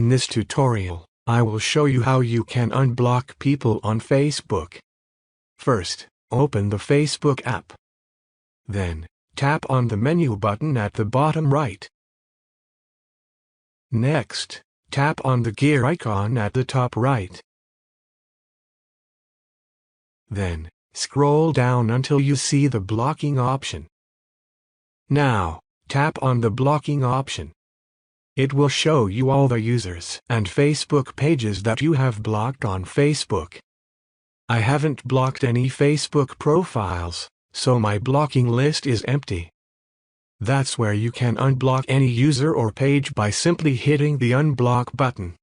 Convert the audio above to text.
In this tutorial, I will show you how you can unblock people on Facebook. First, open the Facebook app. Then, tap on the menu button at the bottom right. Next, tap on the gear icon at the top right. Then, scroll down until you see the blocking option. Now, tap on the blocking option. It will show you all the users and Facebook pages that you have blocked on Facebook. I haven't blocked any Facebook profiles, so my blocking list is empty. That's where you can unblock any user or page by simply hitting the unblock button.